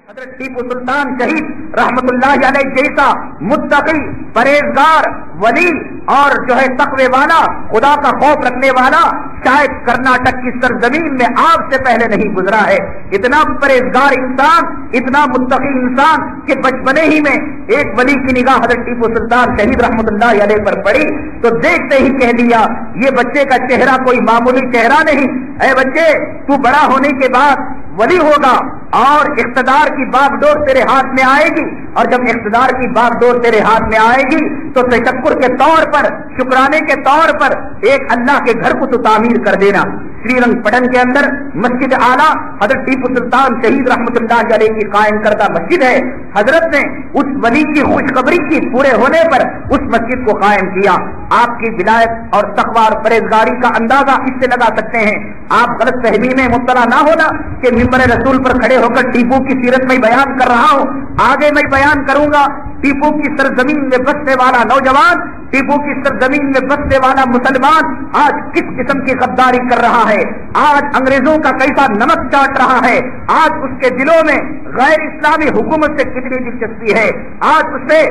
حضرت ٹیپو سلطان شہید رحمت اللہ علیہ جیسا متقی پرہیزگار ولی اور جو ہے تقوی والا خدا کا خوف رکھنے والا شاید کرناٹک کی سرزمین میں آپ سے پہلے نہیں گزرا ہے. اتنا پرہیزگار انسان, اتنا متقی انسان کہ بچپنے ہی میں ایک ولی کی نگاہ حضرت ٹیپو سلطان شہید رحمت اللہ علیہ پر پڑی تو دیکھتے ہی کہہ دیا یہ بچے کا چہرہ کوئی معمولی چہرہ نہیں, اے بچے تو بڑا ہونے کے بعد ولی ہوگا اور اقتدار کی باغ ڈور تیرے ہاتھ میں آئے گی, اور جب اقتدار کی باغ ڈور تیرے ہاتھ میں آئے گی تو تشکر کے طور پر, شکرانے کے طور پر ایک اللہ کے گھر کو تو تعمیر کر دینا. سری رنگ پٹن کے اندر مسجد اعلیٰ حضرت ٹیپو سلطان شہید رحمت اللہ علیہ کی قائم کردہ مسجد ہے. حضرت نے اس ولی کی خوشخبری کی پورے ہونے پر اس مسجد کو قائم کیا. آپ کی ولایت اور تقوی اور پرہیزگاری کا اندازہ اس سے لگا سکتے ہیں. آپ غلط فہمی میں مبتلا نہ ہونا کہ ممبر رسول پر کھڑے ہو کر ٹیپو کی سیرت میں بیان کر رہا ہوں. آگے میں بیان کروں گا ٹیپو کی سرزمین میں بسنے والا نوجوان, ٹیپو کی سرزمین میں بسنے والا مسلمان آج کس قسم کی غداری کر رہا ہے, آج انگریزوں کا کیسا نمک چاٹ رہا ہے, آج اس کے دلوں میں غیر اسلامی حکومت سے کتنی دلچسپی ہے, آج اسے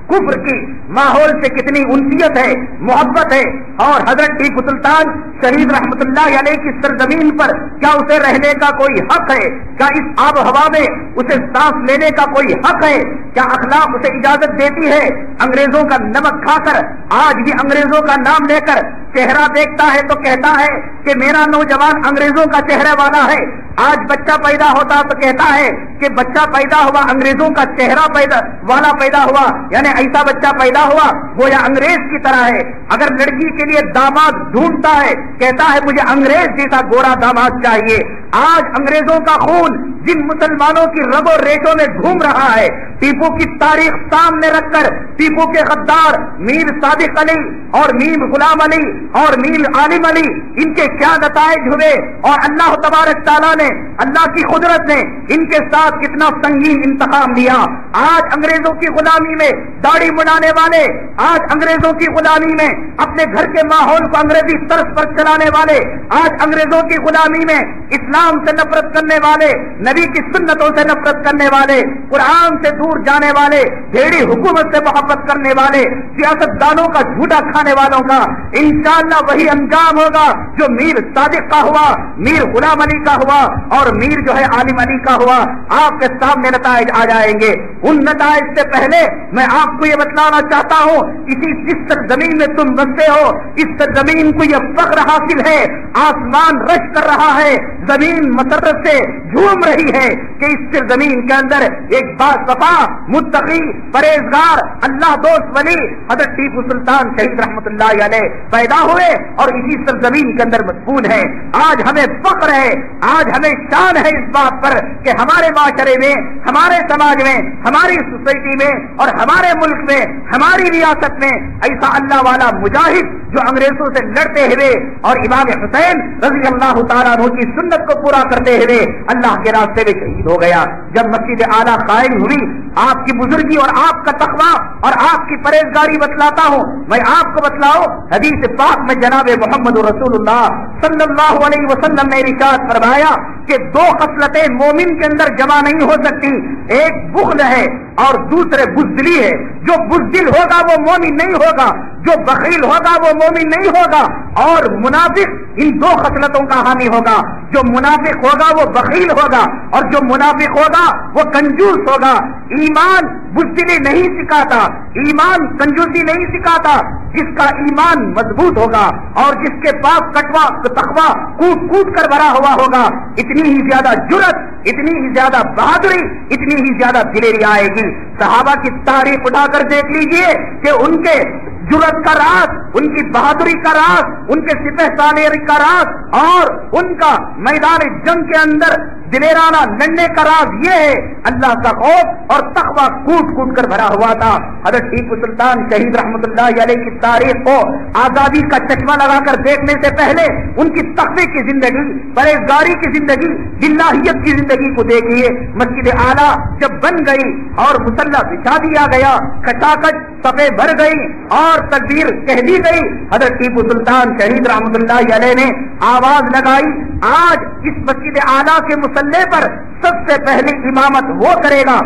کفر کی ماحول سے کتنی انسیت ہے, محبت ہے. اور حضرت ٹیپو سلطان شہید رحمت اللہ علیہ کی سرزمین پر کیا اسے رہنے کا کوئی حق ہے؟ کیا اس آب و ہوا میں اسے سانس لینے کا کوئی حق ہے؟ کیا اخلاق اسے اجازت دیتی ہے؟ انگریزوں کا نمک کھا کر, آج بھی انگریزوں کا نام لے کر چہرہ دیکھتا ہے تو کہتا ہے کہ میرا نوجوان انگریزوں کا چہرہ والا ہے. آج بچہ پیدا ہوتا تو کہتا ہے کہ بچہ پیدا ہوا انگریزوں کا چہرہ والا پیدا ہوا, یعنی ایسا بچہ پیدا ہوا گویا انگریز کی طرح ہے. اگر لڑکی کے لیے داماد ڈھونڈتا ہے کہتا ہے مجھے انگریز جیسا گورا داماد چاہیے. آج انگریزوں کا خون جن مسلمانوں کی رگوں ریشوں میں گھوم رہا ہے, ٹیپو کی تاریخ سامنے رکھ کر ٹیپو کے غدار میر صادق علی اور میر غلام علی اور میر عالم علی ان کے کیا نتائج ہوئے, اور اللہ تبارک تعالیٰ نے, اللہ کی قدرت نے ان کے ساتھ کتنا سنگین انتقام لیا. آج انگریزوں کی غلامی میں داڑھی منانے والے, آج انگریزوں کی غلامی میں اپنے گھر کے ماحول کو انگریزی طرز پر چلانے والے, آج انگریزوں کی غلامی میں اسلام سے نفرت کرنے والے, نبی کی سنتوں سے نفرت کرنے والے, قرآن سے دور جانے والے, بھیڑی حکومت سے محبت کرنے والے, سیاست دانوں کا جھوٹا کھانے والوں کا انشاءاللہ وہی انجام ہوگا جو میر صادق کا ہوا, میر غلام علی کا ہوا اور میر جو ہے عالم علی کا ہوا. آپ کے سامنے نتائج آ جائیں گے. ان نتائج سے پہلے میں آپ کو یہ بتلانا چاہتا ہوں, جس سرزمین میں تم بستے ہو اس سرزمین کو یہ فخر حاصل ہے, آسمان رش کر رہا ہے, زمین مسرت سے جھوم رہی ہے کہ اس سرزمین کے اندر ایک باصفا متقی پرہیزگار اللہ دوست ولی حضرت ٹیپو سلطان شہید رحمت اللہ علیہ پیدا ہوئے اور اسی سرزمین کے اندر مدفون ہے. آج ہمیں فخر ہے, آج ہمیں شان ہے اس بات پر کہ ہمارے معاشرے میں, ہمارے سماج میں, ہماری سوسائٹی میں اور ہمارے ملک میں, ہماری ریاست میں ایسا اللہ والا مجاہد جو انگریزوں سے لڑتے ہوئے اور امام حسین رضی اللہ تعالیٰ عنہ کی سنت کو پورا کرتے ہوئے اللہ کے راستے میں شہید ہو گیا. جب مسجد اعلیٰ قائم ہوئی, آپ کی بزرگی اور آپ کا تقویٰ اور آپ کی پرہیزگاری بتلاتا ہوں. میں آپ کو بتلاؤں, حدیث پاک میں جناب محمد رسول اللہ صلی اللہ علیہ وسلم نے ارشاد فرمایا کہ دو خصلتیں مومن کے اندر جمع نہیں ہو سکتی, ایک بخل ہے اور دوسرے بزدلی ہے. جو بزدل ہوگا وہ مومن نہیں ہوگا, جو بخیل ہوگا وہ مومن نہیں ہوگا, اور منافق ان دو خصلتوں کا حامی ہوگا. جو منافق ہوگا وہ بخیل ہوگا اور جو منافق ہوگا وہ کنجوس ہوگا. ایمان بزدلی نہیں سکھاتا, ایمان کنجوسی نہیں سکھاتا. جس کا ایمان مضبوط ہوگا اور جس کے پاس تقویٰ کود کود کر بھرا ہوا ہوگا, اتنی ہی زیادہ جرأت, اتنی ہی زیادہ بہادری, اتنی ہی زیادہ دلیری آئے گی. صحابہ کی تاریخ اٹھا کر دیکھ لیجئے کہ ان کے جرأت کا راز, ان کی بہادری کا راز, ان کے سپہ سالاری کا راز اور ان کا میدان جنگ کے اندر دلیرانہ لڑنے کا راز یہ ہے اللہ کا خوف اور تقویٰ کود کود کر بھرا ہوا تھا. حضرت ٹیپو سلطان شہید رحمت اللہ علیہ کی تاریخ کو آزادی کا چشمہ لگا کر دیکھنے سے پہلے ان کی تقوی کی زندگی, پرہیزگاری کی زندگی, للہیت کی زندگی کو دیکھیے. مسجد اعلیٰ جب بن گئی اور مصلی بچھا دیا گیا, کچاکچ صفیں بھر گئی اور تکبیر کہہ دی گئی, حضرت ٹیپو سلطان شہید رحمت اللہ علیہ نے آواز لگائی, آج اس مسجد اعلیٰ کے مسلح پر سب سے پہلی امامت وہ کرے گا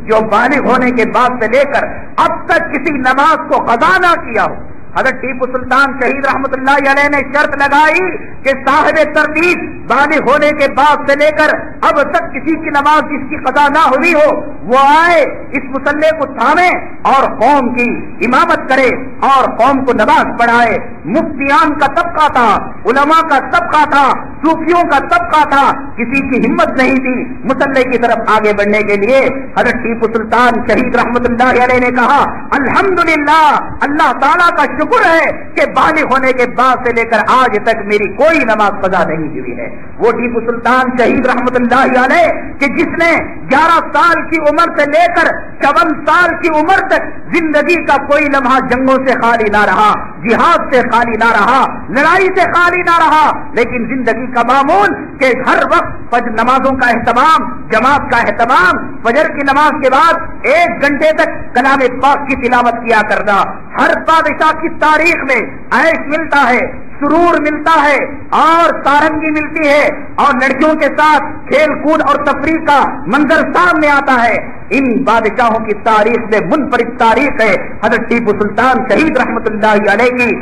جو بالغ ہونے کے بعد سے لے کر اب تک کسی نماز کو قضا نہ کیا ہو۔ حضرت ٹیپو سلطان شہید رحمت اللہ علیہ نے شرط لگائی کہ صاحب ترتیب بالغ ہونے کے بعد سے لے کر اب تک کسی کی نماز جس کی قضا نہ ہوئی ہو وہ آئے، اس مسلح کو تھامے اور قوم کی امامت کرے اور قوم کو نماز پڑھائے۔ مفتیان کا طبقہ تھا، علماء کا طبقہ تھا، صوفیوں کا طبقہ تھا، کسی کی ہمت نہیں تھی مسلح کی طرف آگے بڑھنے کے لیے۔ حضرت ٹیپو سلطان شہید رحمت اللہ علیہ نے کہا الحمدللہ، اللہ تعالیٰ کا شکر ہے کہ بالغ ہونے کے بعد سے لے کر آج تک میری کوئی نماز قضا نہیں ہوئی ہے۔ وہ ٹیپو سلطان شہید رحمت اللہ علیہ کہ جس نے 11 سال کی عمر سے لے کر 54 سال کی عمر تک زندگی کا کوئی لمحہ جنگوں سے خالی نہ رہا، جہاد سے خالی نہ رہا، لڑائی سے خالی نہ رہا، لیکن زندگی کا معمول کہ ہر وقت فجر نمازوں کا اہتمام، جماعت کا اہتمام، فجر کی نماز کے بعد 1 گھنٹے تک کلام پاک کی تلاوت کیا کرنا۔ ہر بادشاہ کی تاریخ میں عیش ملتا ہے، سرور ملتا ہے اور سارنگی ملتی ہے اور لڑکیوں کے ساتھ کھیل کود اور تفریح کا منظر سامنے آتا ہے۔ ان بادشاہوں کی تاریخ میں منفرد تاریخ ہے حضرت ٹیپو سلطان شہید رحمت اللہ علیہ کی۔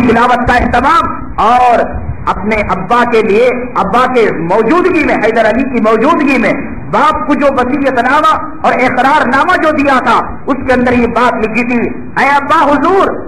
تلاوت کا اہتمام اور اپنے ابا کے لیے، ابا کے موجودگی میں، حیدر علی کی موجودگی میں باپ کو جو وصیت نامہ اور اقرار نامہ جو دیا تھا اس کے اندر یہ بات لکھی تھی، اے ابا حضور،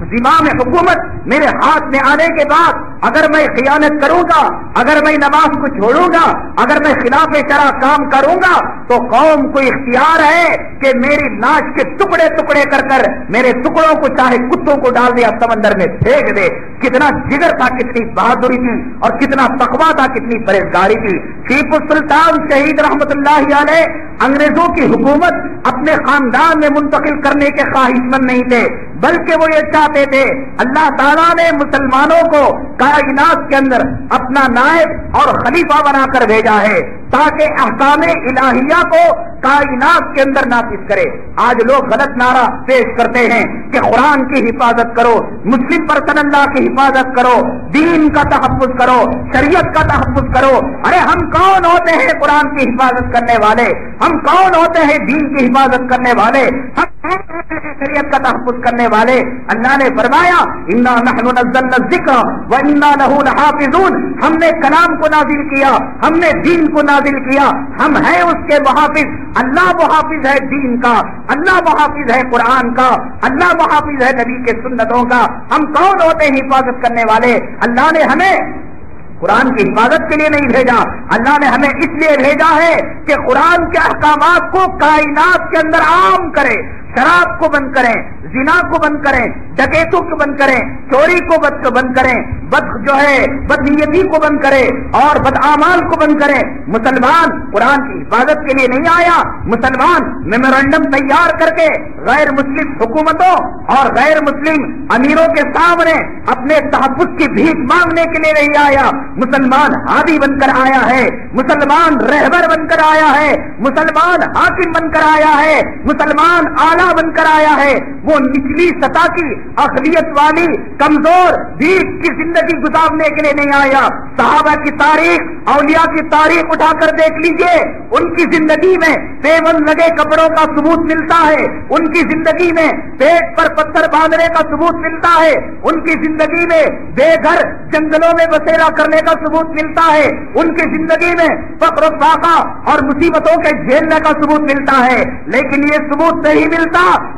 زمام حکومت میرے ہاتھ میں آنے کے بعد اگر میں خیانت کروں گا، اگر میں نماز کو چھوڑوں گا، اگر میں خلاف شرع کام کروں گا تو قوم کو اختیار ہے کہ میری لاش کے ٹکڑے ٹکڑے کر کر میرے ٹکڑوں کو چاہے کتوں کو ڈال دیا سمندر میں پھینک دے۔ کتنا جگر تھا، کتنی بہادری تھی اور کتنا تقویٰ تھا، کتنی پرہیزگاری تھی۔ ٹیپو سلطان شہید رحمت اللہ علیہ انگریزوں کی حکومت اپنے خاندان میں منتقل کرنے کے خواہش مند نہیں تھے، بلکہ وہ یہ چاہتے تھے اللہ تعالیٰ نے مسلمانوں کو کائنات کے اندر اپنا نائب اور خلیفہ بنا کر بھیجا ہے تاکہ احکام الہیہ کو کائنات کے اندر نافذ کرے۔ آج لوگ غلط نعرہ پیش کرتے ہیں کہ قرآن کی حفاظت کرو، مسلم پرسن اللہ کی حفاظت کرو، دین کا تحفظ کرو، شریعت کا تحفظ کرو۔ ارے ہم کون ہوتے ہیں قرآن کی حفاظت کرنے والے؟ ہم کون ہوتے ہیں دین کی حفاظت کرنے والے؟ ہم شریعت کا تحفظ کرنے والے؟ اللہ نے فرمایا انا نحن نزلنا الذکر وانا لہ لحافظون، ہم نے کلام کو نازل کیا، ہم نے دین کو نازل کیا، ہم ہیں اس کے محافظ۔ اللہ محافظ ہے دین کا، اللہ محافظ ہے قرآن کا، اللہ محافظ ہے نبی کے سنتوں کا۔ ہم کون ہوتے ہیں حفاظت کرنے والے؟ اللہ نے ہمیں قرآن کی حفاظت کے لیے نہیں بھیجا، اللہ نے ہمیں اس لیے بھیجا ہے کہ قرآن کے احکامات کو کائنات کے اندر عام کرے، شراب کو بند کریں، زنا کو بند کریں، ڈکیتوں کو بند کریں، چوری کو بند کریں، بدنیتی کو بند کریں اور بدعمال کو بند کریں۔ مسلمان قرآن کی حفاظت کے لیے نہیں آیا، مسلمان میمورنڈم تیار کر کے غیر مسلم حکومتوں اور غیر مسلم امیروں کے سامنے اپنے تحفظ کی بھیک مانگنے کے لیے نہیں آیا۔ مسلمان ہادی بن کر آیا ہے، مسلمان رہبر بن کر آیا ہے، مسلمان حاکم بن کر آیا ہے، مسلمان اعلیٰ بن کر آیا ہے۔ وہ نچلی سطح کی اقلیت والی کمزور بھیک کی زندگی گزارنے کے لیے نہیں آیا۔ صحابہ کی تاریخ، اولیاء کی تاریخ اٹھا کر دیکھ لیجئے، ان کی زندگی میں پیون لگے کپڑوں کا ثبوت ملتا ہے، ان کی زندگی میں پیٹ پر پتھر باندھنے کا ثبوت ملتا ہے، ان کی زندگی میں بے گھر جنگلوں میں بسیرا کرنے کا ثبوت ملتا ہے، ان کی زندگی میں فقر و فاقہ اور مصیبتوں کے جھیلنے کا ثبوت ملتا ہے۔ لیکن یہ ثبوت نہیں ملتا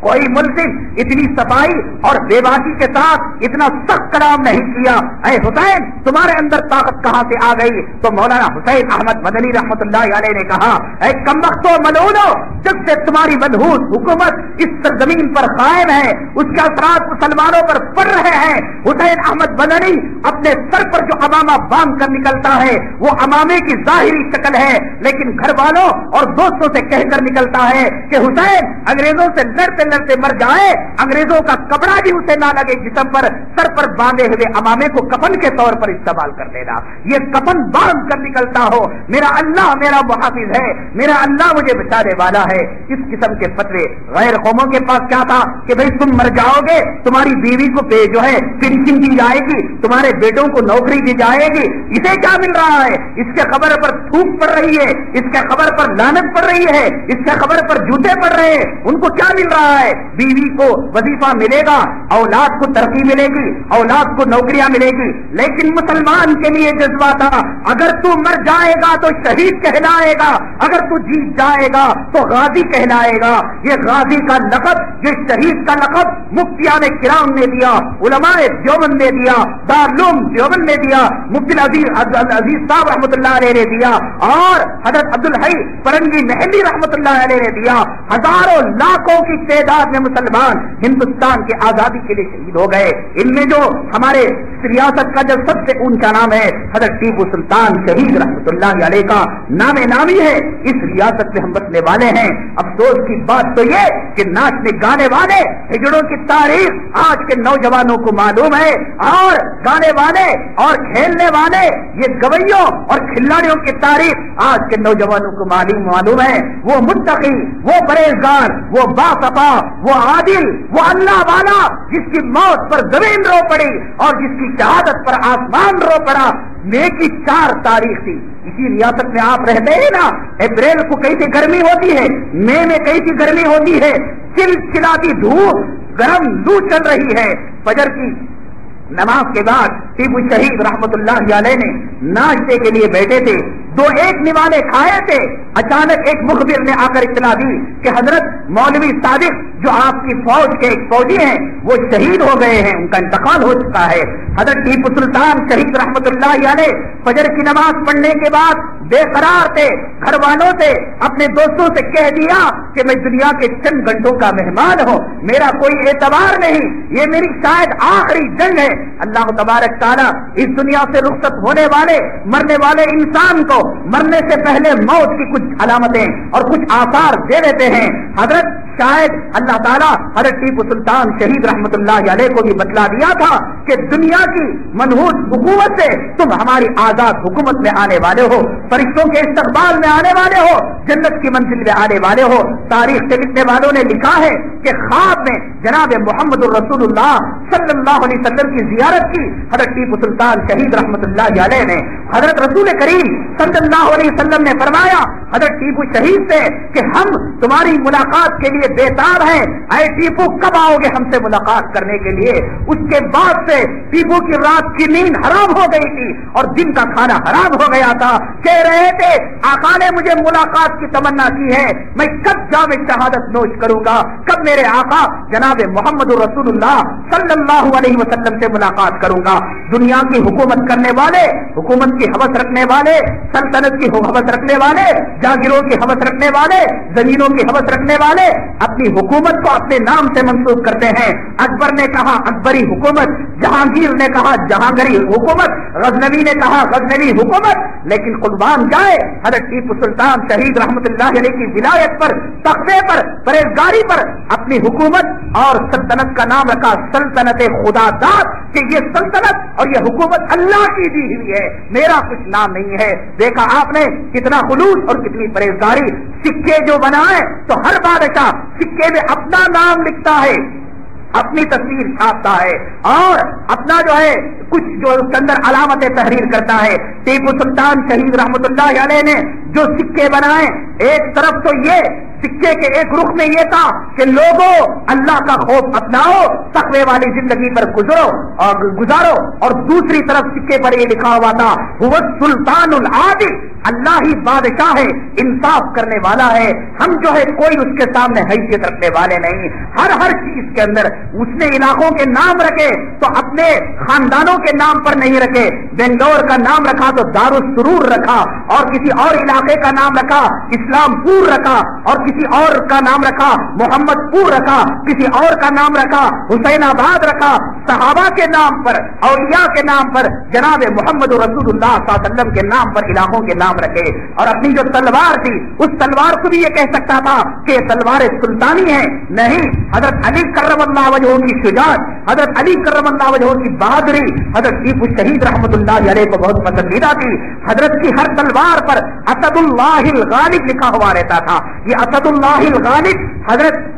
کوئی ملزم اتنی صفائی اور بیباکی کے ساتھ اتنا سخت کلام نہیں کیا، اے حسین تمہارے اندر طاقت کہاں سے آ گئی؟ تو مولانا حسین احمد مدنی رحمت اللہ علیہ نے کہا، اے کمبختو ملعونو، جب سے تمہاری منحوس حکومت اس سرزمین پر قائم ہے اس کے اثرات مسلمانوں پر پڑ رہے ہیں۔ حسین احمد مدنی اپنے سر پر جو امامہ باندھ کر نکلتا ہے وہ امامے کی ظاہری شکل ہے، لیکن گھر والوں اور دوستوں سے کہہ کر نکلتا ہے کہ حسین انگریزوں سے لڑتے لڑتے مر جائے، انگریزوں کا کپڑا بھی اسے نہ لگے جسم پر، سر پر باندھے ہوئے امامے کو کفن کے طور پر استعمال کر لینا، یہ کفن باندھ کر نکلتا ہو، میرا اللہ میرا محافظ ہے، میرا اللہ مجھے بچانے والا ہے۔ اس قسم کے فتوے غیر قوموں کے پاس کیا تھا کہ بھئی تم مر جاؤ گے، تمہاری بیوی کو جو ہے پینشن دی جائے گی، تمہارے بیٹوں کو نوکری دی جائے گی، اسے کیا مل رہا ہے؟ اس کے قبر پر تھوک پڑ رہی ہے، اس کے قبر پر لعنت پڑ رہی ہے، اس کے قبر پر جوتے پڑ رہے ہیں، ان کو کیا مل رہا ہے؟ بیوی کو وظیفہ ملے گا، اولاد کو ترقی ملے گی، اولاد کو نوکریاں ملے گی، لیکن مسلمان کے لیے جذبہ تھا اگر تو مر جائے گا تو شہید کہلائے گا، اگر تو جیت جائے گا تو غازی کہلائے گا۔ یہ غازی کا لقب، یہ شہید کا لقب مفتیان کرام نے دیا، علماء دیوبند نے دیا، دارالعلوم دیوبند نے دیا، مفتی عزیز صاحب رحمۃ اللہ علیہ نے دیا، اور حضرت عبدالحی فرنگی محلی رحمۃ اللہ علیہ نے دیا۔ ہزاروں لاکھوں کی تعداد میں مسلمان ہندوستان کے آزادی کے لیے شہید ہو گئے۔ ان میں جو ہمارے ریاست کا جو سب سے اونچا نام ہے حضرت ٹیپو سلطان شہید رحمۃ اللہ علیہ کا نام نامی ہے، اس ریاست میں ہم بسنے والے ہیں۔ افسوس کی بات تو یہ کہ ناچنے گانے والے ہجڑوں کی تاریخ آج کے نوجوانوں کو معلوم ہے، اور گانے والے اور کھیلنے والے یہ گویوں اور کھلاڑیوں کی تاریخ آج کے نوجوانوں کو معلوم ہے۔ وہ متقی، وہ پرہیزگار، وہ باصفا، وہ عادل، وہ اللہ والا جس کی موت پر زمین رو پڑی اور جس کی شہادت پر آسمان رو پڑا، نیکی 4 تاریخ تھی۔ اسی ریاست میں آپ رہتے ہیں نا، اپریل کو کیسی گرمی ہوتی ہے، مئی میں کیسی گرمی ہوتی ہے، چلچلاتی دھوپ، گرم لو چل رہی ہے۔ فجر کی نماز کے بعد ٹیپو شہید رحمت اللہ علیہ نے ناشتے کے لیے بیٹھے تھے، 2 ایک نوالے کھائے تھے، اچانک ایک مخبر نے آ کر اطلاع دی کہ حضرت مولوی صادق جو آپ کی فوج کے ایک فوجی ہیں وہ شہید ہو گئے ہیں، ان کا انتقال ہو چکا ہے۔ حضرت ٹیپو سلطان شہید رحمت اللہ علیہ فجر کی نماز پڑھنے کے بعد بے قرار تھے، گھر والوں سے اپنے دوستوں سے کہہ دیا کہ میں دنیا کے چند گھنٹوں کا مہمان ہوں، میرا کوئی اعتبار نہیں، یہ میری شاید آخری جنگ ہے۔ اللہ تبارک تعالیٰ اس دنیا سے رخصت ہونے والے مرنے والے انسان کو مرنے سے پہلے موت کی کچھ علامتیں اور کچھ آثار دے دیتے ہیں۔ حضرت شاید اللہ تعالیٰ حضرت ٹیپو سلطان شہید رحمت اللہ علیہ کو بھی بتلا دیا تھا کہ دنیا کی منحوس حکومت سے تم ہماری آزاد حکومت میں آنے والے ہو، فرشتوں کے استقبال میں آنے والے ہو، جنت کی منزل میں آنے والے ہو۔ تاریخ کے لکھنے والوں نے لکھا ہے کہ خواب میں جناب محمد الرسول اللہ صلی اللہ علیہ وسلم کی زیارت کی حضرت ٹیپو سلطان شہید رحمت اللہ علیہ نے۔ حضرت رسول کریم صلی اللہ علیہ وسلم نے فرمایا حضرت ٹیپو شہید سے کہ ہم تمہاری ملاقات کے لیے بےتاب ہیں، اے ٹیپو کب آؤ گے ہم سے ملاقات کرنے کے لیے؟ اس کے بعد سے ٹیپو کی رات کی نیند حرام ہو گئی تھی اور دن کا کھانا حرام ہو گیا تھا۔ کہہ رہے تھے آقا نے مجھے ملاقات کی تمنا کی ہے، میں کب جام شہادت نوش کروں گا، کب میرے آقا جناب محمد رسول اللہ صلی اللہ علیہ وسلم سے ملاقات کروں گا۔ دنیا کی حکومت کرنے والے، حکومت کی حوث رکھنے والے، سلطنت کی حوث رکھنے والے، جاگیروں کی حوث رکھنے والے، زمینوں کی حوث رکھنے والے اپنی حکومت کو اپنے نام سے منسوخ کرتے ہیں۔ اکبر نے کہا اکبری حکومت، جہانگیر نے کہا جہانگیری حکومت، غزنوی نے کہا غزنوی حکومت، لیکن قربان جائے حضرت ٹیپو سلطان شہید رحمت اللہ علیہ کی ولایت پر، تختے پر، پرہیزگاری پر اپنی حکومت اور سلطنت کا نام رکھا سلطنت خدا داد، کہ یہ سلطنت اور یہ حکومت اللہ کی دی ہوئی ہے، میرا کچھ نام نہیں ہے۔ دیکھا آپ نے کتنا خلوص اور کتنی پرہیزگاری۔ سکے جو بنائے تو ہر بادشاہ سکے میں اپنا نام لکھتا ہے، اپنی تصویر چھاپتا ہے اور اپنا جو ہے کچھ جو اس کے اندر علامت تحریر کرتا ہے۔ ٹیپو سلطان شہید رحمت اللہ علیہ نے جو سکے بنائے، ایک طرف تو یہ سکے کے ایک رخ میں یہ تھا کہ لوگوں اللہ کا خوف اپناؤ، تقوی والی زندگی پر گزارو، اور دوسری طرف سکے پر یہ لکھا ہوا تھا وہ سلطان العادل، اللہ ہی بادشاہ ہے، انصاف کرنے والا ہے، ہم جو ہے کوئی اس کے سامنے حیثیت رکھنے والے نہیں۔ ہر چیز کے اندر اس نے علاقوں کے نام رکھے تو اپنے خاندانوں کے نام پر نہیں رکھے، بنگلور کا نام رکھا تو دارالسرور رکھا، اور کسی اور علاقے کا نام رکھا اسلام پور رکھا، اور کسی اور کا نام رکھا محمد پور رکھا، کسی اور کا نام رکھا حسین آباد رکھا۔ صحابہ کے نام پر، اولیاء کے نام پر، جناب محمد رسول اللہ صلی اللہ علیہ وسلم کے نام پر علاقوں کے نام رکھے، اور اپنی جو تلوار تھی اس تلوار کو بھی یہ کہہ سکتا تھا کہ یہ تلوار سلطانی ہے، نہیں، حضرت علی کرم اللہ وجہہ کی شجاعت، حضرت علی کرم اللہ وجہہ کی بہادری حضرت ٹیپو شہید رحمت اللہ علیہ کو بہت پسندیدہ تھی۔ حضرت کی ہر تلوار پر اسد اللہ الغالب لکھا ہوا رہتا تھا۔ یہ اسد اللہ الغالب حضرت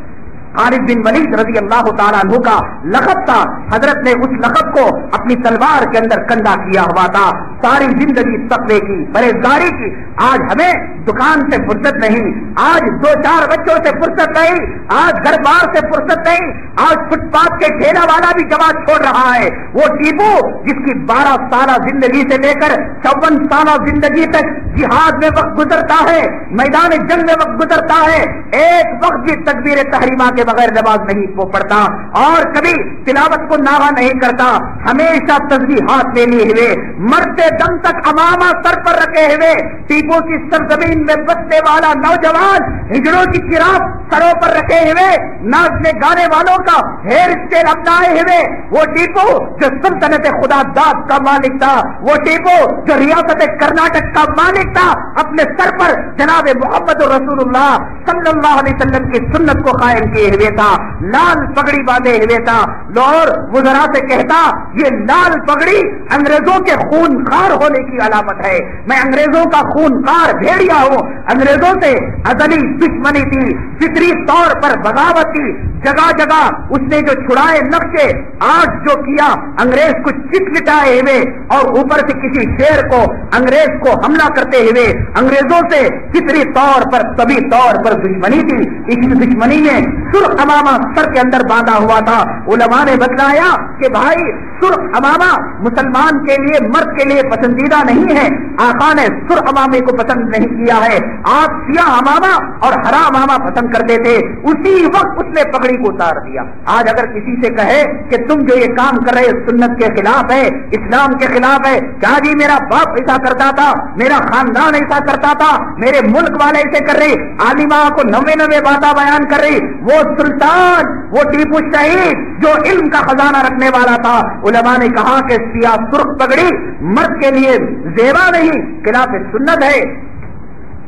خالد بن ولید رضی اللہ تعالیٰ عنہ کا لقب تھا۔ حضرت نے اس لقب کو اپنی تلوار کے اندر کنڈا کیا ہوا تھا۔ ساری زندگی تقوی کی، پرہیزگاری کی۔ آج ہمیں دکان سے فرصت نہیں، آج 2-4 بچوں سے فرصت نہیں، آج گھر بار سے فرصت نہیں، آج فٹ پاتھ کے ٹھیلا والا بھی جماعت چھوڑ رہا ہے۔ وہ ٹیپو جس کی 12 سالہ زندگی سے لے کر 54 سالہ زندگی تک جہاد میں وقت گزرتا ہے، میدان جنگ میں وقت گزرتا ہے، ایک وقت بھی تکبیر تحریمہ کے بغیر نماز نہیں وہ پڑھتا، اور کبھی تلاوت کو ناغہ نہیں کرتا، ہمیشہ تسبیح ہاتھ میں لیے ہوئے، مرتے دم تک امامہ سر پر رکھے ہوئے، ٹیپو کی سرزمین میں بسنے والا نوجوان ہجڑوں کی چراغ سروں پر رکھے ہوئے، ناچنے گانے والوں کا ہیئر اسٹائل اپنائے ہوئے، وہ ٹیپو جو سلطنت خدا داد کا مالک تھا، وہ ٹیپو جو ریاست کرناٹک کا مالک تھا، اپنے سر پر جناب محمد رسول اللہ صلی اللہ علیہ وسلم کی سنت کو قائم کیے ہوئے تھا، لال پگڑی باندھے ہوئے تھا۔ لاہور وزراء سے کہتا یہ لال پگڑی انگریزوں کے خون خار ہونے کی علامت ہے، میں انگریزوں کا خون خار بھیڑیا ہوں، انگریزوں سے ازلی دشمنی تھی، فطری طور پر بغاوت تھی، جگہ جگہ اس نے جو چھڑائے نقشے، آج جو کیا انگریز کو چٹ لٹائے ہوئے، اور اوپر سے کسی شیر کو انگریز کو حملہ کرتے ہوئے، انگریزوں سے فطری طور پر طبی طور پر دشمنی تھی۔ اس دشمنی میں سرخ امامہ سر کے اندر باندھا ہوا تھا۔ علماء نے بتلایا کہ بھائی سرخ امامہ مسلمان کے لیے، مرد کے لیے پسندیدہ نہیں ہے، آقا نے سرخ امامے کو پسند نہیں کیا ہے، آپ سیاہ امامہ اور ہرا امامہ پسند کرتے تھے، اسی وقت اس نے پگڑی کو اتار دیا۔ آج اگر کسی سے کہے کہ تم جو یہ کام کر رہے سنت کے خلاف ہے، اسلام کے خلاف ہے، کیا جی میرا باپ ایسا کرتا تھا، میرا خاندان ایسا کرتا تھا، میرے ملک والے ایسے کر رہے، عالمہ کو 99 باتیں بیان کر رہی، وہ سلطان، وہ ٹیپو شہید جو علم کا خزانہ رکھنے والا تھا۔ علماء نے کہا کہ سیاہ سرخ پگڑی مرد کے لیے زیبا نہیں، خلاف سنت ہے،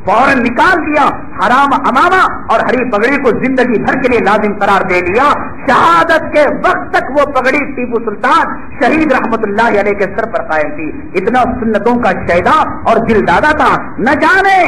فوراً نکال دیا، حرام امامہ اور ہری پگڑی کو زندگی بھر کے لیے لازم قرار دے دیا۔ شہادت کے وقت تک وہ پگڑی ٹیپو سلطان شہید رحمت اللہ علیہ کے سر پر قائم تھی۔ اتنا سنتوں کا شہدا اور دل دادا تھا، نہ جانے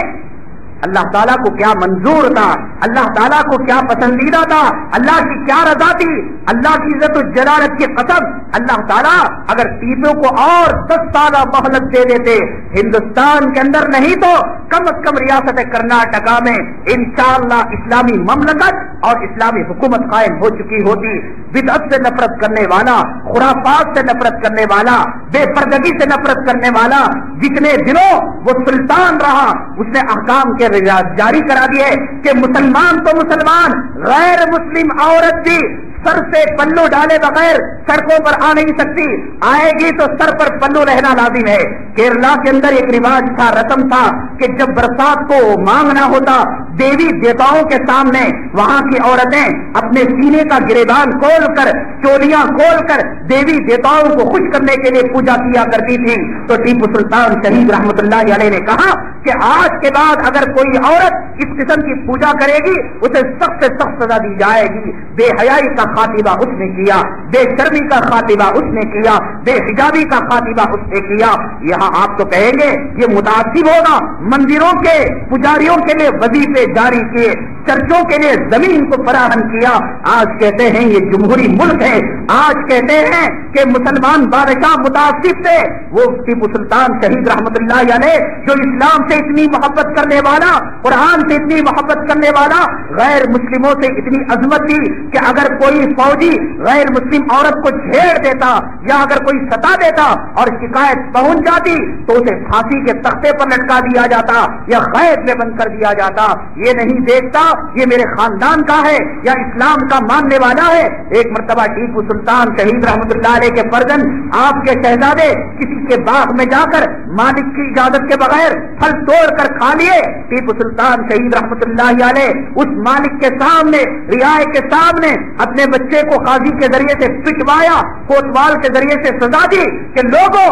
اللہ تعالیٰ کو کیا منظور تھا، اللہ تعالیٰ کو کیا پسندیدہ تھا، اللہ کی کیا رضا تھی۔ اللہ کی عزت و جلالت کی قسم، اللہ تعالیٰ اگر ٹیپو کو اور 10 سالہ مہلت دے دیتے، ہندوستان کے اندر نہیں تو کم از کم ریاست کرناٹکا میں انشاءاللہ اسلامی مملکت اور اسلامی حکومت قائم ہو چکی ہوتی۔ بدعت سے نفرت کرنے والا، خرافات سے نفرت کرنے والا، بے پردگی سے نفرت کرنے والا جتنے دنوں وہ سلطان رہا، اس نے احکام کے جاری کرا دیے کہ مسلمان تو مسلمان، غیر مسلم عورت بھی سر سے پلو ڈالے بغیر سڑکوں پر آ نہیں سکتی، آئے گی تو سر پر پلو رہنا لازم ہے۔ کیرلا کے اندر ایک رواج تھا، رسم تھا کہ جب برسات کو مانگنا ہوتا دیوی دیوتاؤں کے سامنے وہاں کی عورتیں اپنے سینے کا گریبان کھول کر، چولیاں کھول کر دیوی دیوتاؤں کو خوش کرنے کے لیے پوجا کیا کرتی تھی۔ تو ٹیپو سلطان شہید رحمت اللہ علیہ نے کہا کہ آج کے بعد اگر کوئی عورت اس قسم کی پوجا کرے گی اسے سخت سے سخت سزا دی جائے گی۔ بے حیائی کا خاتمہ اس نے کیا، بے شرمی کا خاتمہ اس نے کیا، بے حجابی کا خاتمہ اس نے کیا۔ یہاں آپ تو کہیں گے یہ متعصب ہوگا، مندروں کے پجاریوں کے لیے وظیفے جاری کیے، چرچوں کے لیے زمین کو فراہم کیا۔ آج کہتے ہیں یہ جمہوری ملک ہے، آج کہتے ہیں کہ مسلمان بادشاہ متعصب تھے، وہ ٹیپو سلطان شہید رحمت اللہ علیہ جو اسلام سے اتنی محبت کرنے والا، قرآن سے اتنی محبت کرنے والا، غیر مسلموں سے اتنی عظمت تھی کہ اگر کوئی فوجی غیر مسلم عورت کو چھیڑ دیتا یا اگر کوئی ستا دیتا اور شکایت پہنچ جاتی تو اسے پھانسی کے تختے پر لٹکا دیا جاتا یا قید میں بند کر دیا جاتا۔ یہ نہیں دیکھتا یہ میرے خاندان کا ہے یا اسلام کا ماننے والا ہے۔ ایک مرتبہ ٹیپو سلطان شہید رحمت اللہ علیہ کے فرزند آپ کے شہزادے کسی کے باغ میں جا کر مالک کی اجازت کے بغیر پھل توڑ کر کھا لیے۔ ٹیپو سلطان شہید رحمت اللہ علیہ اس مالک کے سامنے، رعایا کے سامنے اپنے بچے کو قاضی کے ذریعے سے پٹوایا، کوتوال کے ذریعے سے سزا دی کہ لوگوں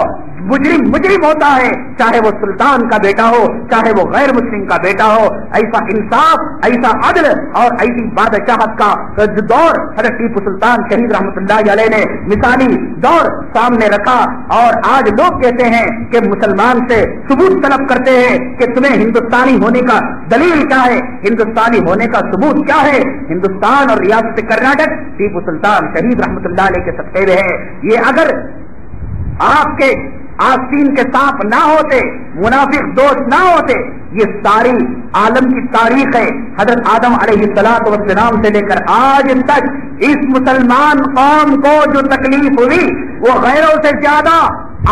مجرم ہوتا ہے، چاہے وہ سلطان کا بیٹا ہو چاہے وہ غیر مسلم کا بیٹا ہو۔ ایسا انصاف، ایسا عدل اور ایسی بادشاہت کا دور حضرت ٹیپو سلطان شہید رحمت اللہ علیہ نے مثالی دور سامنے رکھا۔ اور آج لوگ کہتے ہیں کہ مسلمان سے ثبوت طلب کرتے ہیں کہ تمہیں ہندوستانی ہونے کا دلیل کیا ہے، ہندوستانی ہونے کا ثبوت کیا ہے۔ ہندوستان اور ریاست کرناٹک ٹیپو سلطان شہید رحمت اللہ علیہ کے صدقے میں ہے۔ یہ اگر آپ کے آستین کے سانپ نہ ہوتے، منافق دوست نہ ہوتے، یہ ساری عالم کی تاریخ ہے، حضرت آدم علیہ السلام سے لے کر آج تک اس مسلمان قوم کو جو تکلیف ہوئی وہ غیروں سے زیادہ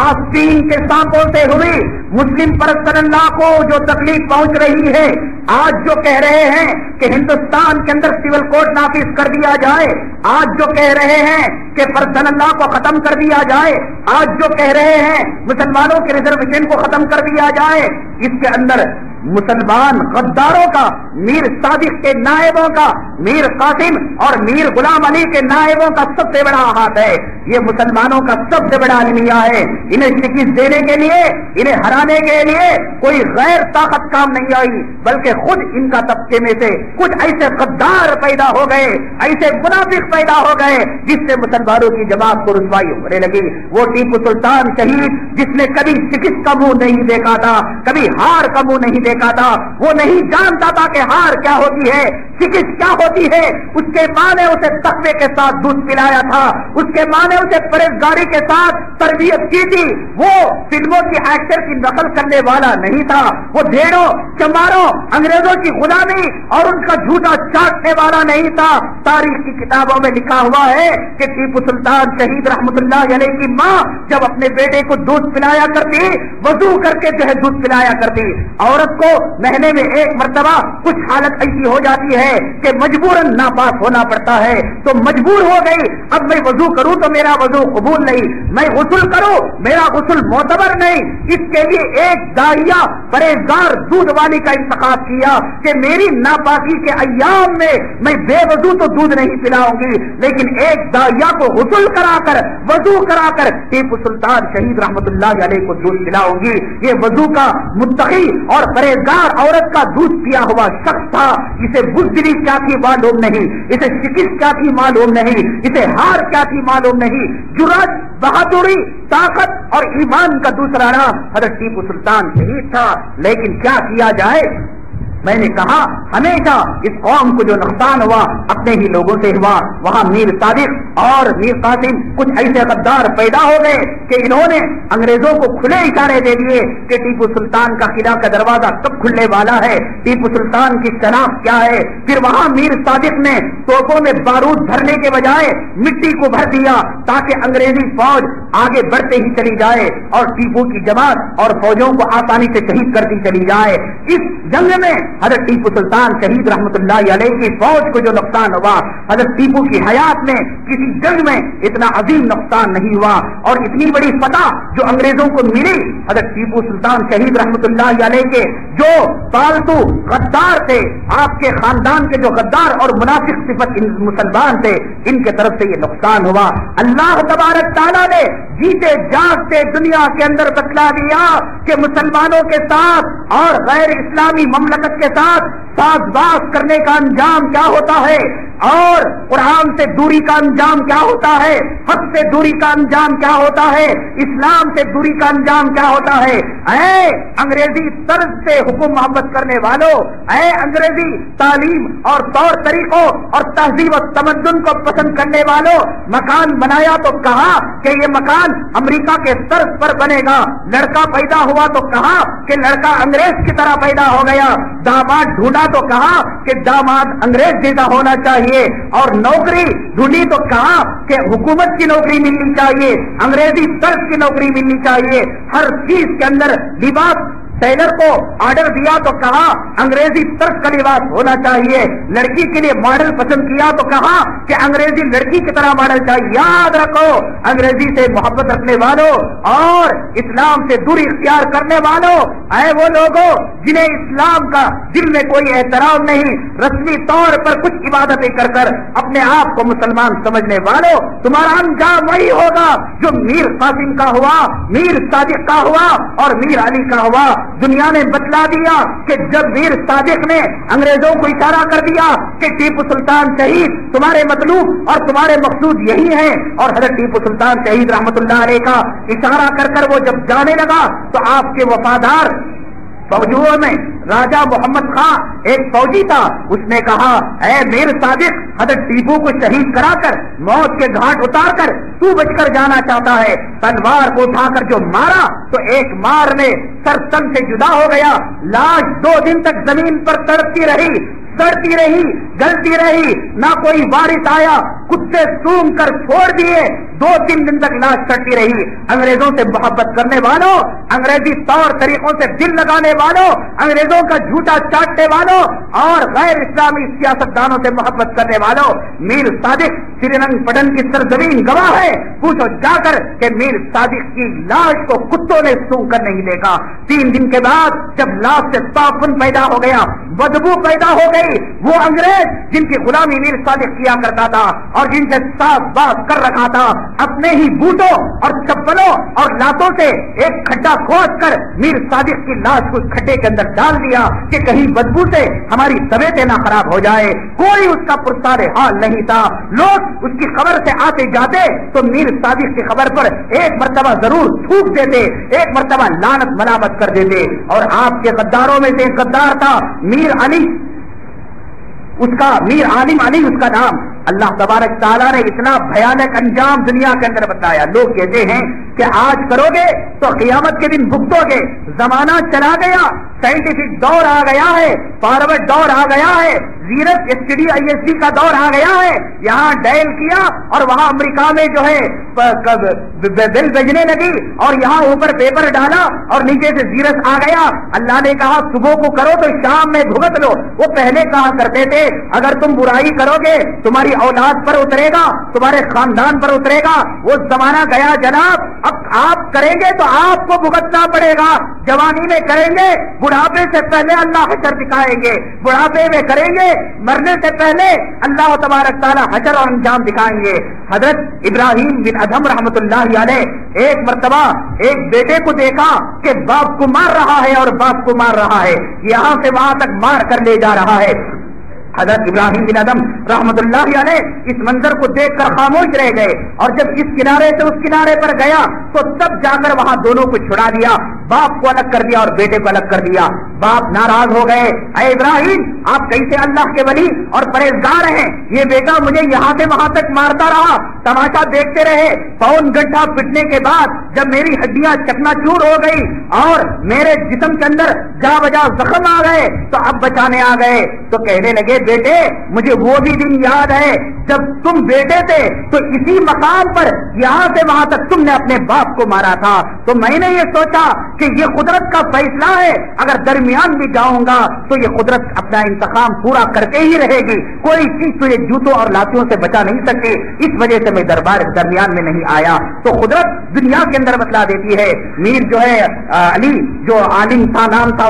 آستین کے سانپوں سے ہوئی۔ مسلم پرستر اللہ کو جو تکلیف پہنچ رہی ہے، آج جو کہہ رہے ہیں کہ ہندوستان کے اندر سول کوڈ نافذ کر دیا جائے، آج جو کہہ رہے ہیں کہ پرستر اللہ کو ختم کر دیا جائے، آج جو کہہ رہے ہیں مسلمانوں کے ریزرویشن کو ختم کر دیا جائے، اس کے اندر مسلمان غداروں کا، میر صادق کے نائبوں کا، میر قاسم اور میر غلام علی کے نائبوں کا سب سے بڑا ہاتھ ہے۔ یہ مسلمانوں کا سب سے بڑا المیہ ہے۔ انہیں شکست دینے کے لیے، انہیں ہرانے کے لیے کوئی غیر طاقت کام نہیں آئی، بلکہ خود ان کا طبقے میں سے کچھ ایسے غدار پیدا ہو گئے، ایسے منافق پیدا ہو گئے جس سے مسلمانوں کی جماعت کو رسوائی ہونے لگی۔ وہ ٹیپو سلطان شہید جس نے کبھی شکست کا منہ نہیں دیکھا تھا، کبھی ہار کا منہ نہیں دیکھا تھا، وہ نہیں جانتا تھا کہ ہار کیا ہوتی ہے، شکست کیا ہوتی ہے۔ اس کے ماں نے اسے تقوی کے ساتھ دودھ پلایا تھا، اس کے ماں نے اسے پرہیزگاری کے ساتھ تربیت کی تھی۔ وہ فلموں کی ایکٹر کی نقل کرنے والا نہیں تھا، وہ بھیڑوں چماروں انگریزوں کی غلامی اور ان کا جھوٹا چاٹنے والا نہیں تھا۔ تاریخ کی کتابوں میں لکھا ہوا ہے کہ ٹیپو سلطان شہید رحمت اللہ علیہ کی ماں جب اپنے بیٹے کو دودھ پلایا کرتی، وضو کر کے جو ہے دودھ پلایا کرتی۔ عورت کو مہینے میں ایک مرتبہ کچھ حالت ایسی ہو جاتی ہے کہ مجبوراً ناپاک ہونا پڑتا ہے تو مجبور ہو گئی، اب میں وضو کروں تو میرا وضو قبول نہیں، میں غسل کروں میرا غسل معتبر نہیں۔ اس کے لیے ایک داعیہ پرہیزگار دودھ والی کا انتخاب کیا کہ میری ناپاکی کے ایام میں میں بے وضو تو دودھ نہیں پلاؤں گی، لیکن ایک داعیہ کو غسل کرا کر وضو کرا کر ٹیپو سلطان شہید رحمت اللہ علیہ کو دودھ پلاؤں گی۔ یہ وضو کا متقی اور پرہیزگار عورت کا دودھ پیا ہوا شخص تھا، اسے بزدلی کیا تھی معلوم نہیں، اسے شکست کیا تھی معلوم نہیں، اسے ہار کیا تھی معلوم نہیں۔ جرأت، بہادری، طاقت اور ایمان کا دوسرا نام حضرت ٹیپو سلطان شہید تھا۔ لیکن کیا کیا جائے، میں نے کہا ہمیشہ اس قوم کو جو نقصان ہوا اپنے ہی لوگوں سے ہوا۔ وہاں میر صادق اور میر قاسم کچھ ایسے غدار پیدا ہو گئے کہ انہوں نے انگریزوں کو کھلے اشارے دے دیے کہ ٹیپو سلطان کا قلعہ کا دروازہ کب کھلنے والا ہے، ٹیپو سلطان کی شناخت کیا ہے۔ پھر وہاں میر صادق نے توپوں میں بارود بھرنے کے بجائے مٹی کو بھر دیا تاکہ انگریزی فوج آگے بڑھتے ہی چلی جائے اور ٹیپو کی جماعت اور فوجوں کو آسانی سے شہید کرتی چلی جائے۔ اس جنگ میں حضرت ٹیپو سلطان شہید رحمت اللہ علیہ کی فوج کو جو نقصان ہوا، حضرت ٹیپو کی حیات میں کسی جنگ میں اتنا عظیم نقصان نہیں ہوا۔ اور اتنی بڑی فتح جو انگریزوں کو ملی، حضرت ٹیپو سلطان شہید رحمت اللہ علیہ کے جو پالتو غدار تھے، آپ کے خاندان کے جو غدار اور منافق صفت مسلمان تھے، ان کے طرف سے یہ نقصان ہوا۔ اللہ تبارک تعالیٰ نے جیتے جاگتے دنیا کے اندر بتلا دیا کہ مسلمانوں کے ساتھ اور غیر اسلامی مملکت کے ساتھ ساز باز کرنے کا انجام کیا ہوتا ہے۔ اور قرآن سے دوری کا انجام کیا ہوتا ہے، حق سے دوری کا انجام کیا ہوتا ہے، اسلام سے دوری کا انجام کیا ہوتا ہے۔ اے انگریزی طرز سے حکم محبت کرنے والوں، اے انگریزی تعلیم اور طور طریقوں اور تہذیب و تمدن کو پسند کرنے والوں، مکان بنایا تو کہا کہ یہ مکان امریکہ کے طرز پر بنے گا، لڑکا پیدا ہوا تو کہا کہ لڑکا انگریز کی طرح پیدا ہو گیا، داماد ڈھونڈا تو کہا کہ داماد انگریز جیسا ہونا چاہیے، اور نوکری ڈھونڈی تو کہا کہ حکومت کی نوکری ملنی چاہیے، انگریزی طرز کی نوکری ملنی چاہیے، ہر چیز کے اندر لباس ٹیلر کو آرڈر دیا تو کہا انگریزی طرز کا لباس ہونا چاہیے، لڑکی کے لیے ماڈل پسند کیا تو کہا کہ انگریزی لڑکی کی طرح ماڈل چاہیے۔ یاد رکھو، انگریزی سے محبت رکھنے والوں اور اسلام سے دوری اختیار کرنے والوں، اے وہ لوگوں جنہیں اسلام کا دل میں کوئی احترام نہیں، رسمی طور پر کچھ عبادتیں کر اپنے آپ کو مسلمان سمجھنے والوں، تمہارا انجام وہی ہوگا جو میر قاسم کا ہوا، میر صادق کا ہوا اور میر علی کا ہوا۔ دنیا نے بتلا دیا کہ جب میر صادق نے انگریزوں کو اشارہ کر دیا کہ ٹیپو سلطان شہید تمہارے مطلوب اور تمہارے مقصود یہی ہے، اور حضرت ٹیپو سلطان شہید رحمت اللہ علیہ کا اشارہ کر وہ جب جانے لگا تو آپ کے وفادار فوجیوں میں راجہ محمد خان ایک فوجی تھا، اس نے کہا اے میر صادق، حضرت ٹیپو کو شہید کرا کر موت کے گھاٹ اتار کر تو بچ کر جانا چاہتا ہے، تلوار کو اٹھا کر جو مارا تو ایک مار میں سر تن سے جدا ہو گیا، لاش 2 دن تک زمین پر تڑپتی رہی، سڑتی رہی، گلتی رہی، نہ کوئی وارث آیا، کتے سونگ کر چھوڑ دیے، 2-3 دن تک لاش سڑتی رہی۔ انگریزوں سے محبت کرنے والوں، انگریزی طور طریقوں سے دل لگانے والوں، انگریزوں کا جھوٹا چاٹنے والوں اور غیر اسلامی سیاستدانوں سے محبت کرنے والوں، میر صادق سری رنگ پٹن کی سرزمین گواہ ہے، پوچھو جا کر کہ میر صادق کی لاش کو کتوں نے سونگ کر نہیں دیکھا۔ 3 دن کے بعد جب لاش سے تعفن پیدا ہو گیا، بدبو پیدا ہو گئی، وہ انگریز جن کی غلامی میر صادق کیا کرتا تھا اور جن سے ساز باز کر رکھا تھا، اپنے ہی بوٹوں اور چپلوں اور لاتوں سے ایک کھڈا کھود کر میر صادق کی لاش کو کھڈے کے اندر ڈال دیا کہ کہیں بدبو سے ہماری طبیعتیں نہ خراب ہو جائے۔ کوئی اس کا پرسار حال نہیں تھا، لوگ اس کی خبر سے آتے جاتے تو میر صادق کی خبر پر ایک مرتبہ ضرور تھوک دیتے، ایک مرتبہ لعنت ملامت کر دیتے۔ اور آپ کے غداروں میں سے ایک غدار تھا میر علی، اس کا میر عالم علی اس کا نام۔ اللہ تبارک تعالیٰ نے اتنا بھیانک انجام دنیا کے اندر بتایا، لوگ کہتے ہیں کہ آج کرو گے تو قیامت کے دن بھگتو گے، زمانہ چلا گیا، سائنٹیفک دور آ گیا ہے، فارورڈ دور آ گیا ہے، زیرس STD ISD کا دور آ گیا ہے، یہاں ڈائل کیا اور وہاں امریکہ میں جو ہے بل بجنے لگی اور یہاں اوپر پیپر ڈالا اور نیچے سے زیرس آ گیا۔ اللہ نے کہا صبح کو کرو تو شام میں بھگت لو۔ وہ پہلے کہا کرتے تھے اگر تم برائی کرو گے تمہاری اولاد پر اترے گا، تمہارے خاندان پر اترے گا، وہ زمانہ گیا جناب۔ اب آپ کریں گے تو آپ کو بھگتنا پڑے گا، جوانی میں کریں گے، بڑھاپے سے پہلے اللہ حشر دکھائیں گے، بڑھاپے میں کریں گے، مرنے سے پہلے اللہ تبارک تعالیٰ حشر اور انجام دکھائیں گے۔ حضرت ابراہیم بن ادھم رحمت اللہ علیہ ایک مرتبہ ایک بیٹے کو دیکھا کہ باپ کو مار رہا ہے اور باپ کو مار رہا ہے، یہاں سے وہاں تک مار کر لے جا رہا ہے۔ حضرت ابراہیم بن ادم رحمت اللہ علیہ اس منظر کو دیکھ کر خاموش رہ گئے، اور جب اس کنارے سے اس کنارے پر گیا تو تب جا کر وہاں دونوں کو چھڑا دیا، باپ کو الگ کر دیا اور بیٹے کو الگ کر دیا۔ باپ ناراض ہو گئے، اے ابراہیم آپ کیسے اللہ کے ولی اور پرہیزگار ہیں، یہ بیٹا مجھے یہاں سے وہاں تک مارتا رہا، تماشا دیکھتے رہے، پون گھنٹہ پٹنے کے بعد جب میری ہڈیاں چکنا چور ہو گئی اور میرے جسم کے اندر جا بجا زخم آ گئے تو اب بچانے آ گئے۔ تو کہنے لگے بیٹے مجھے وہ بھی دن یاد ہے جب تم بیٹے تھے تو اسی مقام پر یہاں سے وہاں تک تم نے اپنے باپ کو مارا تھا، تو میں نے یہ سوچا کہ یہ قدرت کا فیصلہ ہے، اگر درمیان بھی جاؤں گا تو یہ قدرت اپنا انتقام پورا کر کے ہی رہے گی، کوئی چیز تجھے جوتوں اور لاتیوں سے بچا نہیں سکتی، اس وجہ سے میں درمیان میں نہیں آیا۔ تو قدرت دنیا کے اندر بتلا دیتی ہے۔ میر جو ہے علی جو عالم تھا، نام تھا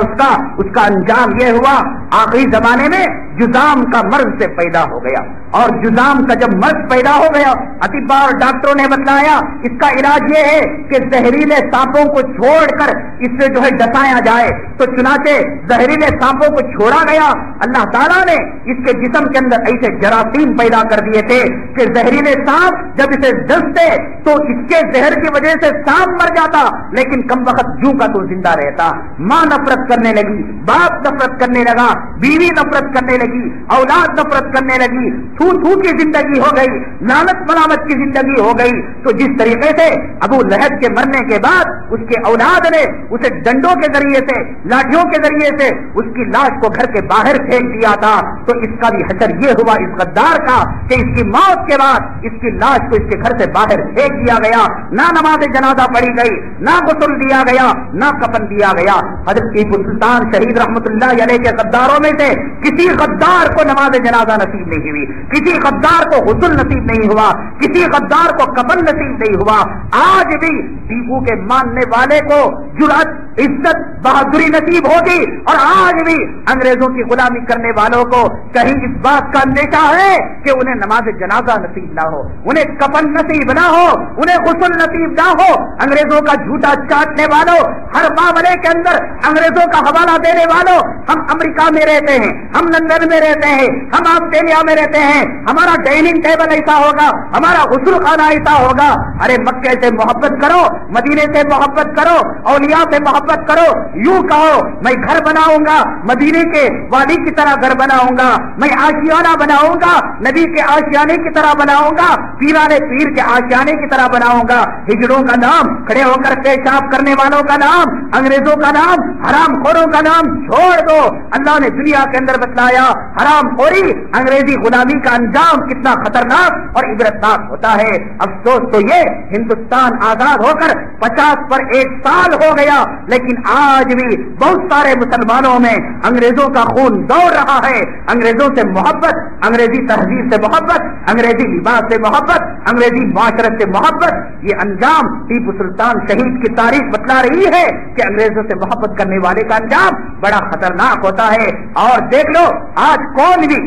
اس کا انجام یہ ہوا، آخری زمانے میں جذام کا مرض سے پیدا ہو گیا، اور جذام کا جب مرض پیدا ہو گیا، اطباء اور ڈاکٹروں نے بتلایا اس کا علاج یہ ہے کہ زہریلے سانپوں کو چھوڑ کر اس سے جو ہے ڈسایا جائے۔ تو چنانچہ زہریلے سانپوں کو چھوڑا گیا۔ اللہ تعالیٰ نے اس کے جسم کے اندر ایسے جراثیم پیدا کر دیے تھے کہ زہریلے سانپ جب اسے ڈستے تو اس کے زہر کی وجہ سے سانپ مر جاتا، لیکن کم وقت جوں کا تو زندہ رہتا۔ ماں نفرت کرنے لگی، باپ نفرت کرنے لگا، بیوی نفرت کرنے لگی، اولاد نفرت کرنے لگی، تھو تھو کی زندگی ہو گئی، لعنت ملامت کی زندگی ہو گئی۔ تو جس طریقے سے ابو لہب کے مرنے کے بعد اس کے اولاد نے اسے ڈنڈوں کے ذریعے سے، لاٹھیوں کے ذریعے سے اس کی لاش کو گھر کے باہر پھینک دیا تھا، تو اس کا بھی حشر یہ ہوا اس غدار کا کہ اس کی موت کے بعد اس کی لاش کو اس کے گھر سے باہر پھینک دیا گیا، نہ نماز جنازہ پڑھی گئی، نہ غسل دیا گیا، نہ کفن دیا گیا۔ حضرت ٹیپو سلطان شہید رحمت اللہ علیہ کے غداروں میں سے کسی غدار کو نماز جنازہ نصیب نہیں ہوئی، کسی غدار کو غسل نصیب نہیں ہوا، کسی غدار کو کفن نصیب نہیں ہوا۔ آج بھی ٹیپو کے ماننے والے کو جرأت، عزت، بہادری نصیب ہوگی، اور آج بھی انگریزوں کی غلامی کرنے والوں کو کہیں اس بات کا اندیشہ ہے کہ انہیں نماز جنازہ نصیب نہ ہو، انہیں کفن نصیب نہ ہو، انہیں غسل نصیب نہ ہو۔ انگریزوں کا جھوٹا چاٹنے والوں، ہر معاملے کے اندر انگریزوں کا حوالہ دینے والوں، ہم امریکہ میں رہتے ہیں، ہم لندن میں رہتے ہیں، ہم آسٹریلیا میں رہتے ہیں، ہمارا ڈائننگ ٹیبل ایسا ہوگا، ہمارا غسل خانہ ایسا ہوگا۔ ارے مکے سے محبت کرو، مدینے سے محبت کرو، اولیاء سے محبت کرو، یوں کہو میں گھر بناؤں گا، مدینے کے وادی کی طرح گھر بناؤں گا، میں آشیانہ بناؤں گا، نبی کے آشیانے کی طرح بناؤں گا، پیرانے پیر کے آشیانے کی طرح بناؤں گا۔ ہجڑوں کا نام، کھڑے ہو کر پیشاب کرنے والوں کا نام، انگریزوں کا نام، حرام خوروں کا نام چھوڑ دو۔ اللہ نے دنیا کے اندر بتلایا حرام خوری، انگریزی غلامی کا انجام کتنا خطرناک اور عبرتناک ہوتا ہے۔ افسوس تو یہ ہندوستان آزاد ہو کر 50 پر 1 سال ہو گیا، لیکن آج بھی بہت سارے مسلمانوں میں انگریزوں کا خون دوڑ رہا ہے۔ انگریزوں سے محبت، انگریزی تہذیب سے محبت، انگریزی لباس سے محبت، انگریزی معاشرت سے محبت، یہ انجام ٹیپو سلطان شہید کی تاریخ بتلا رہی ہے کہ انگریزوں سے محبت کرنے والے کا انجام بڑا خطرناک ہوتا ہے۔ اور دیکھ لو آج کون بھی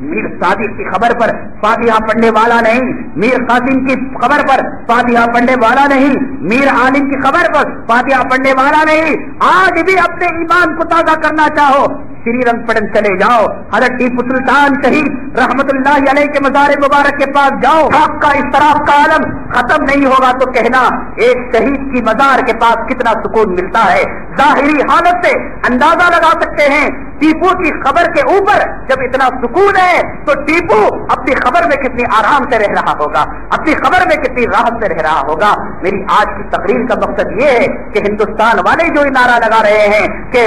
میر صادق کی خبر پر فاتحہ پڑھنے والا نہیں، میر قاسم کی خبر پر فاتحہ پڑھنے والا نہیں، میر عالم کی خبر پر فاتحہ پڑھنے والا نہیں۔ آج بھی اپنے ایمان کو تازہ کرنا چاہو، سری رنگ پڑن چلے جاؤ، حضرت ٹیپو سلطان شہید رحمت اللہ علیہ کے مزار مبارک کے پاس جاؤ۔ حق کا اضطراب کا عالم ختم نہیں ہوگا تو کہنا ایک شہید کی مزار کے پاس کتنا سکون ملتا ہے۔ ظاہری حالت سے اندازہ لگا سکتے ہیں ٹیپو کی خبر کے اوپر جب اتنا سکون ہے تو ٹیپو اپنی خبر میں کتنی آرام سے رہ رہا ہوگا، اپنی خبر میں کتنی راحت سے رہ رہا ہوگا۔ میری آج کی تقریر کا مقصد یہ ہے کہ ہندوستان والے جو نعرہ لگا رہے ہیں کہ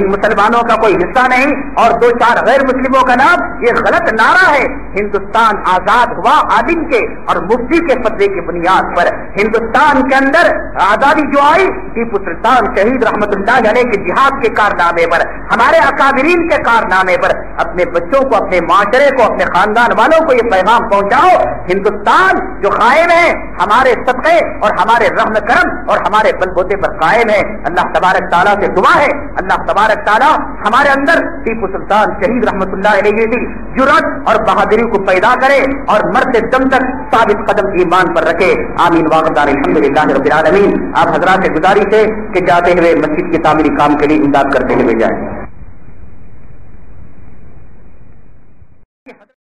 مسلمانوں کا کوئی حصہ نہیں اور 2-4 غیر مسلموں کا نام، یہ غلط نعرہ ہے۔ ہندوستان آزاد ہوا عالم کے اور مفتی کے فتوے کی بنیاد پر۔ ہندوستان کے اندر آزادی جو آئی ٹیپو سلطان شہید رحمت اللہ علیہ کے جہاد کے کارنامے پر، ہمارے اکابرین کے کارنامے پر۔ اپنے بچوں کو، اپنے معاشرے کو، اپنے خاندان والوں کو یہ پیغام پہنچاؤ، ہندوستان جو قائم ہے ہمارے صدقے اور ہمارے رحم کرم اور ہمارے بل بوتے پر قائم ہے۔ اللہ تبارک تعالیٰ سے دعا ہے اللہ تبارک تعالیٰ ہمارے اندر ٹیپو سلطان شہید رحمت اللہ علیہ کی جرأت اور بہادری کو پیدا کرے اور مرتے دم تک ثابت قدم ایمان پر رکھے۔ آمین واغدار الحمدللہ رب العالمین۔ آپ حضرات سے گزارش ہے کہ جاتے ہوئے مسجد کے تعمیری کام کے لیے امداد کرتے ہوئے جائیں۔